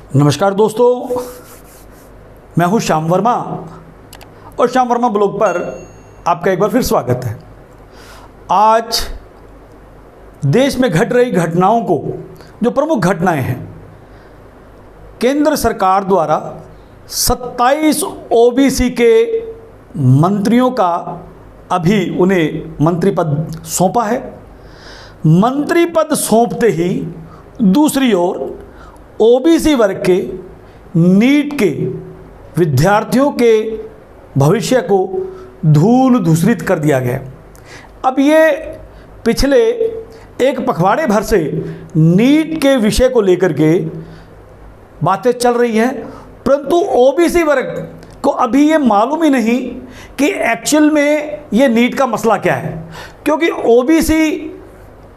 नमस्कार दोस्तों, मैं हूं श्याम वर्मा और श्याम वर्मा ब्लॉग पर आपका एक बार फिर स्वागत है। आज देश में घट रही घटनाओं को, जो प्रमुख घटनाएं हैं, केंद्र सरकार द्वारा 27 ओबीसी के मंत्रियों का अभी उन्हें मंत्री पद सौंपा है। मंत्री पद सौंपते ही दूसरी ओर ओबीसी वर्ग के नीट के विद्यार्थियों के भविष्य को धूल धूसरित कर दिया गया। अब ये पिछले एक पखवाड़े भर से नीट के विषय को लेकर के बातें चल रही हैं, परंतु ओबीसी वर्ग को अभी ये मालूम ही नहीं कि एक्चुअल में ये नीट का मसला क्या है, क्योंकि ओबीसी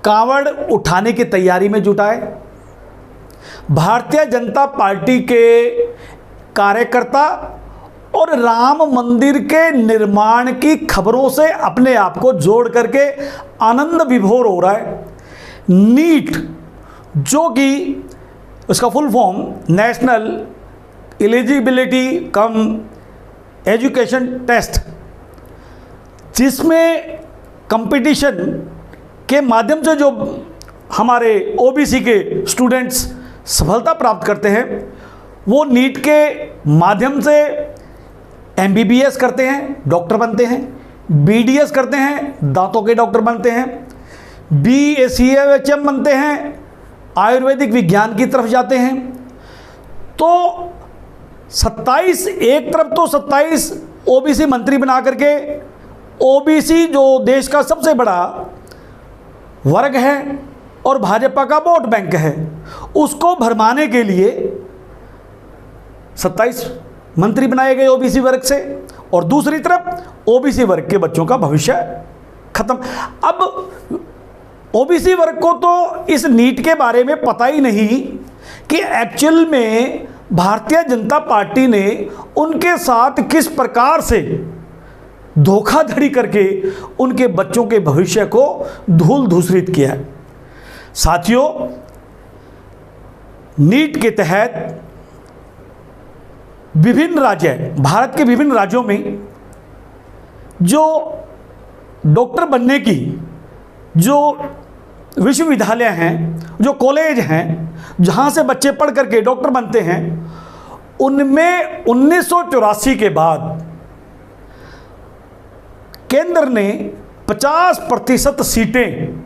कांवड़ उठाने की तैयारी में जुटा है। भारतीय जनता पार्टी के कार्यकर्ता और राम मंदिर के निर्माण की खबरों से अपने आप को जोड़ करके आनंद विभोर हो रहा है। नीट, जो कि उसका full form national eligibility cum education test, जिसमें कंपटीशन के माध्यम से जो हमारे ओबीसी के स्टूडेंट्स सफलता प्राप्त करते हैं, वो नीट के माध्यम से एमबीबीएस करते हैं, डॉक्टर बनते हैं, बीडीएस करते हैं, दांतों के डॉक्टर बनते हैं, बीएसीएचएम बनते हैं, आयुर्वेदिक विज्ञान की तरफ जाते हैं। तो 27 एक तरफ तो 27 ओबीसी मंत्री बना करके ओबीसी जो देश का सबसे बड़ा वर्ग है और भाजपा का वोट बैंक है, उसको भरमाने के लिए 27 मंत्री बनाए गए ओबीसी वर्ग से, और दूसरी तरफ ओबीसी वर्ग के बच्चों का भविष्य खत्म। अब ओबीसी वर्ग को तो इस नीट के बारे में पता ही नहीं कि एक्चुअल में भारतीय जनता पार्टी ने उनके साथ किस प्रकार से धोखाधड़ी करके उनके बच्चों के भविष्य को धूल धूसरित किया है। साथियों, नीट के तहत विभिन्न राज्य, भारत के विभिन्न राज्यों में जो डॉक्टर बनने की जो विश्वविद्यालय हैं, जो कॉलेज हैं, जहां से बच्चे पढ़ करके डॉक्टर बनते हैं, उनमें 1984 के बाद केंद्र ने 50% सीटें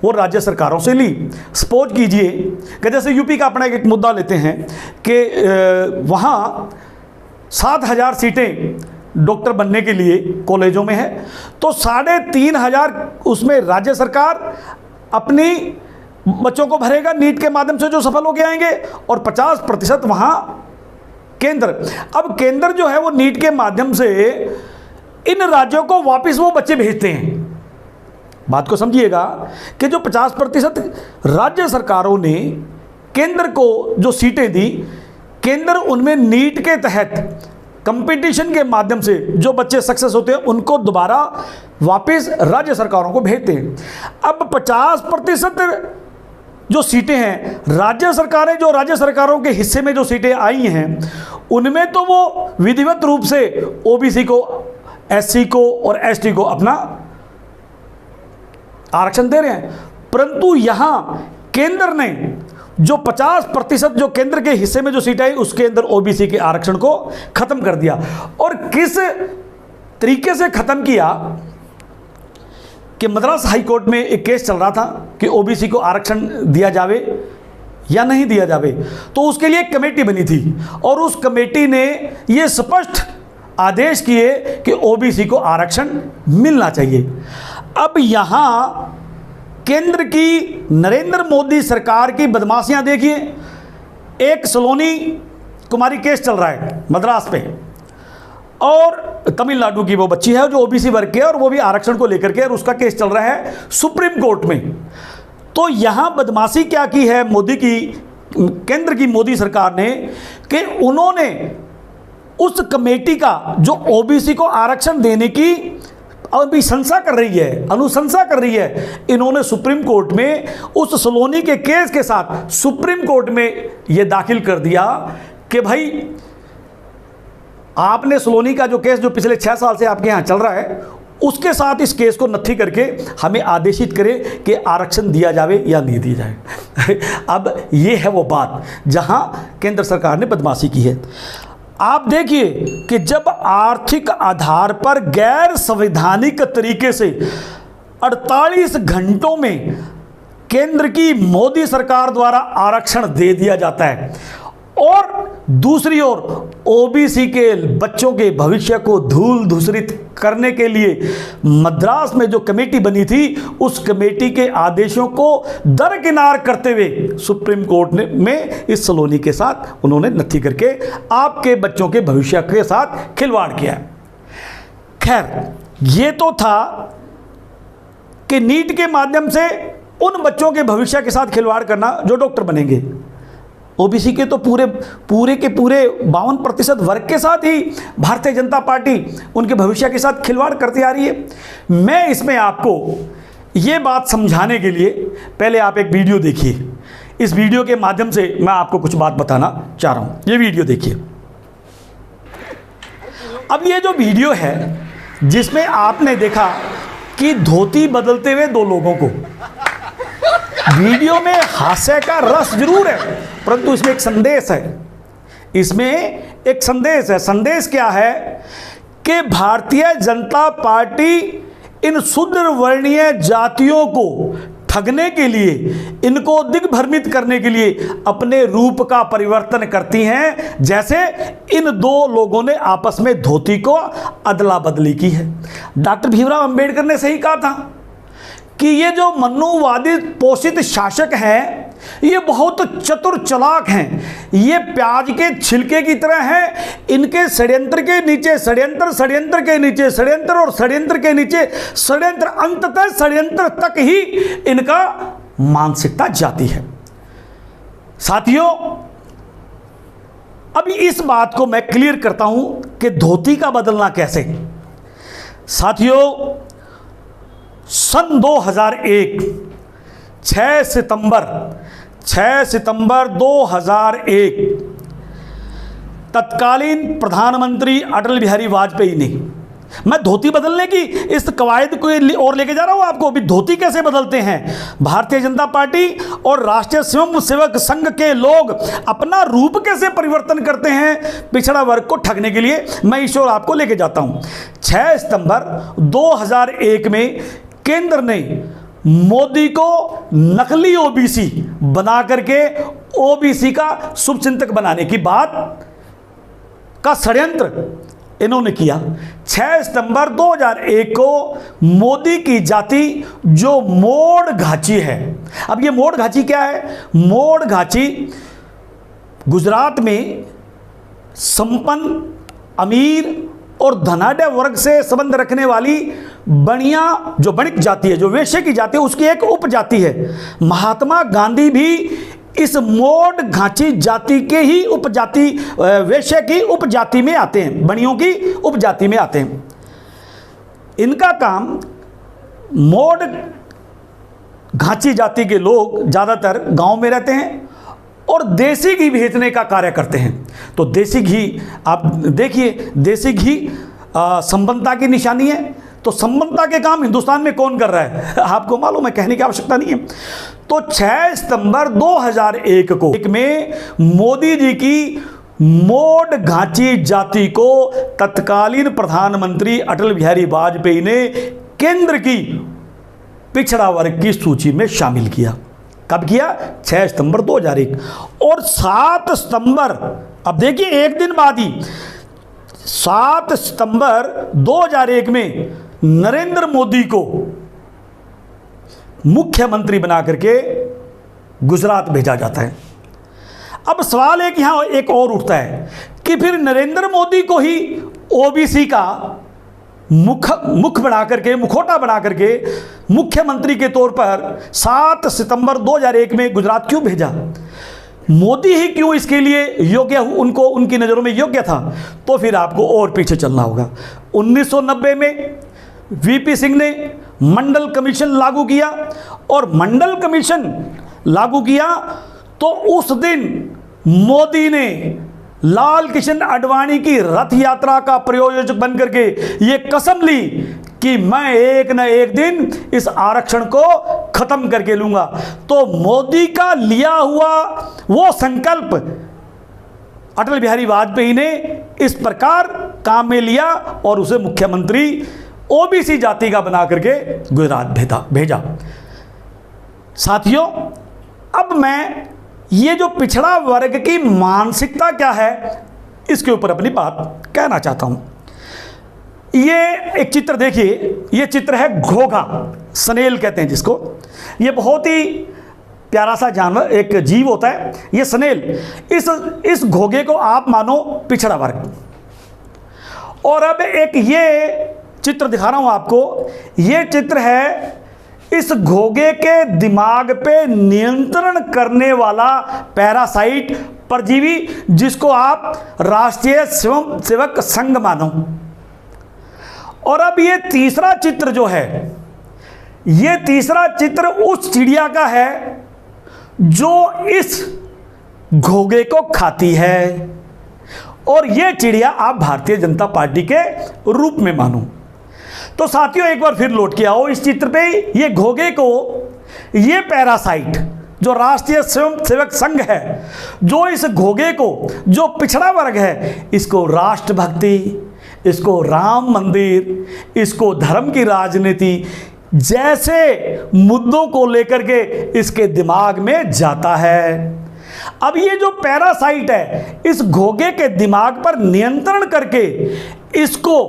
वो राज्य सरकारों से ली। सपोज कीजिए कि जैसे यूपी का अपना एक मुद्दा लेते हैं कि वहाँ 7,000 सीटें डॉक्टर बनने के लिए कॉलेजों में है, तो 3,500 उसमें राज्य सरकार अपनी बच्चों को भरेगा नीट के माध्यम से जो सफल होके आएंगे, और 50% वहाँ केंद्र। अब केंद्र जो है वो नीट के माध्यम से इन राज्यों को वापस वो बच्चे भेजते हैं। बात को समझिएगा कि जो 50% राज्य सरकारों ने केंद्र को जो सीटें दी, केंद्र उनमें नीट के तहत कंपटीशन के माध्यम से जो बच्चे सक्सेस होते हैं उनको दोबारा वापस राज्य सरकारों को भेजते हैं। अब 50% जो सीटें हैं राज्य सरकारें, जो राज्य सरकारों के हिस्से में जो सीटें आई हैं, उनमें तो वो विधिवत रूप से ओबीसी को, एससी को और एसटी को अपना आरक्षण दे रहे हैं, परंतु यहां केंद्र ने जो 50% जो केंद्र के हिस्से में जो सीटें आई, उसके अंदर ओबीसी के आरक्षण को खत्म कर दिया। और किस तरीके से खत्म किया कि मद्रास हाई कोर्ट में एक केस चल रहा था कि ओबीसी को आरक्षण दिया जावे या नहीं दिया जावे, तो उसके लिए एक कमेटी बनी थी और उस कमेटी ने यह स्पष्ट आदेश किए कि ओबीसी को आरक्षण मिलना चाहिए। अब यहां केंद्र की नरेंद्र मोदी सरकार की बदमाशियां देखिए। एक सलोनी कुमारी केस चल रहा है मद्रास पे, और तमिलनाडु की वो बच्ची है जो ओबीसी वर्ग के है, और वो भी आरक्षण को लेकर के, और उसका केस चल रहा है सुप्रीम कोर्ट में। तो यहां बदमाशी क्या की है मोदी की, केंद्र की मोदी सरकार ने, कि उन्होंने उस कमेटी का जो ओबीसी को आरक्षण देने की अभी शंसा कर रही है, अनुशंसा कर रही है। इन्होंने सुप्रीम कोर्ट में उस सलोनी के केस के साथ सुप्रीम कोर्ट में यह दाखिल कर दिया कि भाई आपने सलोनी का जो केस जो पिछले 6 साल से आपके यहाँ चल रहा है, उसके साथ इस केस को नत्थी करके हमें आदेशित करें कि आरक्षण दिया जाए या नहीं दिया जाए। अब ये है वो बात जहां केंद्र सरकार ने बदमाशी की है। आप देखिए कि जब आर्थिक आधार पर गैर संवैधानिक तरीके से 48 घंटों में केंद्र की मोदी सरकार द्वारा आरक्षण दे दिया जाता है और दूसरी ओर ओबीसी के बच्चों के भविष्य को धूल धूसरित करने के लिए मद्रास में जो कमेटी बनी थी, उस कमेटी के आदेशों को दरकिनार करते हुए सुप्रीम कोर्ट में इस सलोनी के साथ उन्होंने नत्थी करके आपके बच्चों के भविष्य के साथ खिलवाड़ किया। खैर, ये तो था कि नीट के माध्यम से उन बच्चों के भविष्य के साथ खिलवाड़ करना जो डॉक्टर बनेंगे। ओबीसी के तो पूरे के पूरे 52% वर्ग के साथ ही भारतीय जनता पार्टी उनके भविष्य के साथ खिलवाड़ करती आ रही है। मैं इसमें आपको ये बात समझाने के लिए पहले आप एक वीडियो देखिए। इस वीडियो के माध्यम से मैं आपको कुछ बात बताना चाह रहा हूँ। ये वीडियो देखिए। अब ये जो वीडियो है जिसमें आपने देखा कि धोती बदलते हुए 2 लोगों को, वीडियो में हास्य का रस जरूर है, परंतु इसमें एक संदेश है। इसमें एक संदेश है। संदेश क्या है कि भारतीय जनता पार्टी इन शूद्र वर्णीय जातियों को ठगने के लिए, इनको दिग्भ्रमित करने के लिए अपने रूप का परिवर्तन करती हैं, जैसे इन 2 लोगों ने आपस में धोती को अदला बदली की है। डॉक्टर भीमराव अंबेडकर ने सही कहा था कि ये जो मनुवादी पोषित शासक हैं, ये बहुत चतुर चालाक हैं। ये प्याज के छिलके की तरह हैं। इनके षड्यंत्र के नीचे षड्यंत्र, षड्यंत्र के नीचे षड्यंत्र और षड्यंत्र के नीचे षड्यंत्र, अंततः षड्यंत्र तक ही इनका मानसिकता जाती है। साथियों, अभी इस बात को मैं क्लियर करता हूं कि धोती का बदलना कैसे। साथियों, सन 2001 6 सितंबर 2001 तत्कालीन प्रधानमंत्री अटल बिहारी वाजपेयी ने, मैं धोती बदलने की इस कवायद को और लेके जा रहा हूं आपको। अभी धोती कैसे बदलते हैं, भारतीय जनता पार्टी और राष्ट्रीय स्वयं सेवक संघ के लोग अपना रूप कैसे परिवर्तन करते हैं पिछड़ा वर्ग को ठगने के लिए, मैं इस ओर आपको लेके जाता हूं। 6 सितंबर 2001 में केंद्र ने मोदी को नकली ओबीसी बना करके ओबीसी का शुभचिंतक बनाने की बात का षड्यंत्र इन्होंने किया। 6 सितंबर 2001 को मोदी की जाति जो मोड़ घाची है, अब ये मोड़ घाची क्या है? मोड़ घाची गुजरात में संपन्न, अमीर और धनाढ़ वर्ग से संबंध रखने वाली बनिया जो बणिक जाति है, जो वेश्य की जाति है, उसकी एक उपजाति है। महात्मा गांधी भी इस मोड़ घाची जाति के ही उपजाति, वेश्य की उपजाति में आते हैं, बनियों की उपजाति में आते हैं। इनका काम, मोड़ घाची जाति के लोग ज़्यादातर गांव में रहते हैं और देसी घी भेजने का कार्य करते हैं। तो देसी घी, आप देखिए, देसी घी संपन्नता की निशानी है। तो संपन्नता के काम हिंदुस्तान में कौन कर रहा है, आपको मालूम है, कहने की आवश्यकता नहीं है। तो 6 सितंबर 2001 को एक में मोदी जी की मोड़ घाची जाति को तत्कालीन प्रधानमंत्री अटल बिहारी वाजपेयी ने केंद्र की पिछड़ा वर्ग की सूची में शामिल किया। कब किया? 6 सितंबर 2001। और 7 सितंबर, अब देखिए एक दिन बाद ही 7 सितंबर 2001 में नरेंद्र मोदी को मुख्यमंत्री बना करके गुजरात भेजा जाता है। अब सवाल एक यहां एक और उठता है कि फिर नरेंद्र मोदी को ही ओबीसी का मुख बना करके, मुखौटा बना करके मुख्यमंत्री के तौर पर 7 सितंबर 2001 में गुजरात क्यों भेजा? मोदी ही क्यों इसके लिए योग्य, उनको, उनकी नज़रों में योग्य था? तो फिर आपको और पीछे चलना होगा। 1990 में वीपी सिंह ने मंडल कमीशन लागू किया, और मंडल कमीशन लागू किया तो उस दिन मोदी ने लाल कृष्ण आडवाणी की रथ यात्रा का प्रायोजक बनकर के ये कसम ली कि मैं एक न एक दिन इस आरक्षण को खत्म करके लूंगा। तो मोदी का लिया हुआ वो संकल्प अटल बिहारी वाजपेयी ने इस प्रकार काम में लिया और उसे मुख्यमंत्री ओबीसी जाति का बना करके गुजरात भेजा। साथियों, अब मैं ये जो पिछड़ा वर्ग की मानसिकता क्या है इसके ऊपर अपनी बात कहना चाहता हूं। ये एक चित्र देखिए, ये चित्र है घोघा, स्नेल कहते हैं जिसको। ये बहुत ही प्यारा सा जानवर, एक जीव होता है ये स्नेल। इस घोघे को आप मानो पिछड़ा वर्ग। और अब एक ये चित्र दिखा रहा हूं आपको। ये चित्र है इस घोघे के दिमाग पे नियंत्रण करने वाला पैरासाइट परजीवी, जिसको आप राष्ट्रीय स्वयंसेवक संघ मानो। और अब ये तीसरा चित्र जो है, ये तीसरा चित्र उस चिड़िया का है जो इस घोघे को खाती है, और ये चिड़िया आप भारतीय जनता पार्टी के रूप में मानो। तो साथियों, एक बार फिर लौट के आओ इस चित्र पे। ये घोघे को, ये पैरासाइट जो राष्ट्रीय स्वयंसेवक संघ है, जो इस घोघे को, जो पिछड़ा वर्ग है, इसको राष्ट्रभक्ति, इसको राम मंदिर, इसको धर्म की राजनीति जैसे मुद्दों को लेकर के इसके दिमाग में जाता है। अब ये जो पैरासाइट है, इस घोघे के दिमाग पर नियंत्रण करके इसको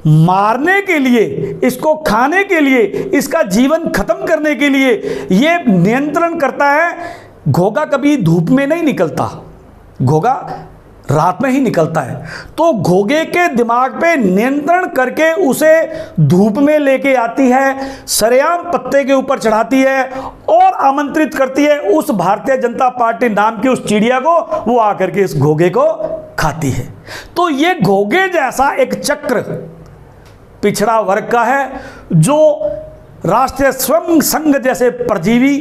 मारने के लिए, इसको खाने के लिए, इसका जीवन खत्म करने के लिए ये नियंत्रण करता है। घोघा कभी धूप में नहीं निकलता, घोघा रात में ही निकलता है। तो घोघे के दिमाग पे नियंत्रण करके उसे धूप में लेके आती है, सरेआम पत्ते के ऊपर चढ़ाती है और आमंत्रित करती है उस भारतीय जनता पार्टी नाम की उस चिड़िया को, वो आकर के इस घोघे को खाती है। तो ये घोघे जैसा एक चक्र पिछड़ा वर्ग का है, जो राष्ट्रीय स्वयं संघ जैसे परजीवी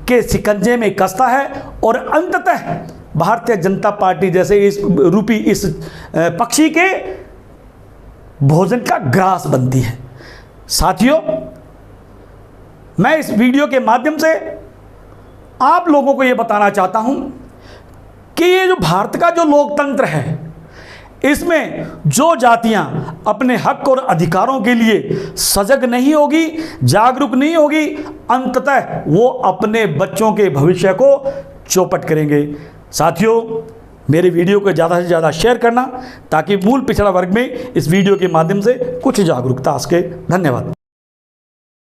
के शिकंजे में कसता है और अंततः भारतीय जनता पार्टी जैसे इस रूपी इस पक्षी के भोजन का ग्रास बनती है। साथियों, मैं इस वीडियो के माध्यम से आप लोगों को यह बताना चाहता हूं कि ये जो भारत का जो लोकतंत्र है, इसमें जो जातियां अपने हक और अधिकारों के लिए सजग नहीं होगी, जागरूक नहीं होगी, अंततः वो अपने बच्चों के भविष्य को चौपट करेंगे। साथियों, मेरे वीडियो को ज़्यादा से ज़्यादा शेयर करना ताकि मूल पिछड़ा वर्ग में इस वीडियो के माध्यम से कुछ जागरूकता आ सके। धन्यवाद।